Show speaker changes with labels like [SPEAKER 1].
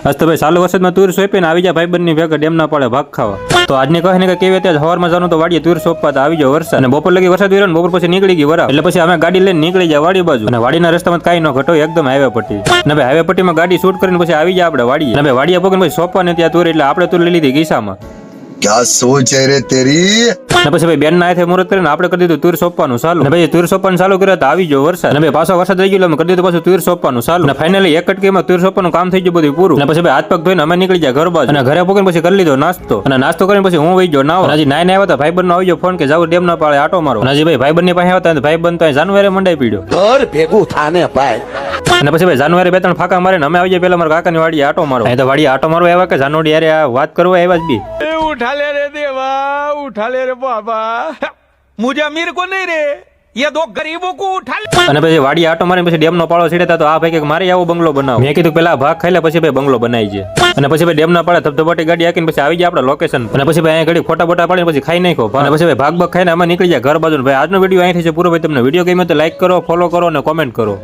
[SPEAKER 1] આજ તો ભાઈ ચાલુ વરસાદમાં તુર સોંપીને આવી જાય ભાઈબંધની ભેગા ડેમના પાળે ભાગ ખાવા. તો આજની કહે ને કે કેવી ત્યાં હવારમાં જવાનું તો વાડીએ તુર સોંપવા તો આવી જાવ વરસાદ. અને બપોર લગી વરસાદ વેરો ને બપોર પછી નીકળી ગઈ વરાપ. એટલે પછી અમે ગાડી લઈને નીકળી જાય વાડી બાજુ. અને વાડીના રસ્તામાં કાંઈ ન ઘટો એકદમ હાઈવે પટ્ટી. ને ભાઈ હાઈવે પટ્ટીમાં ગાડી શૂટ કરીને પછી આવી જાય આપણે વાડીએ. અને ભાઈ વાડીએ પગને પછી સોંપવા ને ત્યાં તુર એટલે આપણે તુર લઈ લીધી ગીસામાં.
[SPEAKER 2] क्या सोच है रे तेरी।
[SPEAKER 1] અને પછી ભાઈ બેન ના હાથે મુહૂર્ત કરીને આપણે કરી દીધું તુર સોંપવાનું ચાલુ. અને ભાઈ તુર સોંપવાનું ચાલુ કર્યા તો આવી ગયો વરસાદ. અને ભાઈ પાછો વરસાદ રહી ગયો કરી દીધું પાછું તુર સોંપવાનું ચાલુ. અને ફાઇનલી એક કટકીમાં તુર સોંપવાનું કામ થઈ ગયું બધું પૂરું. અને પછી ભાઈ હાથ પગ ધોઈને અમે નીકળી જાય ઘર બાજુ. અને ઘરે પગને પછી કરી લીધો નાસ્તો. અને નાસ્તો કરીને પછી હું વહી ગયો નાવ. હજી નાઈને આવ્યા હતા ભાઈબંધ નો આવી ગયો ફોન કે જાવ ડેમ ના પાળે આટો મારો. હજી ભાઈ ભાઈબંધ ની પાસે આવ્યા હતા ભાઈબંધ તો જાનવરે મંડાઈ પીડ્યો.
[SPEAKER 3] ઘર ભેગું થાને ભાઈ.
[SPEAKER 1] અને પછી ભાઈ જાનવરે બે ત્રણ ફાકા મારે અમે આવી જાય પેલા મારા કાકાની વાડી આટો મારો. અહીં તો વાડી આટો મારવા આવ્યા કે જાનવડી યાર વાત કરવા આવ્યા જ બી.
[SPEAKER 4] उठा ले रे देवा, उठा ले रे बाबा, मुझे अमीर को नहीं रे, ये दो गरीबों को उठा ले.
[SPEAKER 1] અને પછી વાડી આટો મારીને પછી ડેમનો પાળો છેડતા તો આ ભાઈ કે મારે આવો બંગલો બનાવો. મેં કીધું પેલા ભાગ ખાઈ લે પછી ભાઈ બંગલો બનાવી છે. અને પછી ભાઈ ડેમના પાળે ધબધબાટી ગાડી આકીને પછી આવી જાય આપણા લોકેશન. અને પછી ભાઈ અહીંયા ઘડી ફોટા બોટા પાડીને પછી ખાઈ નાખો. અને પછી ભાઈ ભાગ ભાગ ખાઈને અમે નીકળી જાય ઘર બાજુ. ભાઈ આજનો વિડીયો અહીંથી છે પૂરો. ભાઈ તમને વિડીયો ગમ્યો તો લાઈક કરો, ફોલો કરો અને કોમેન્ટ કરો.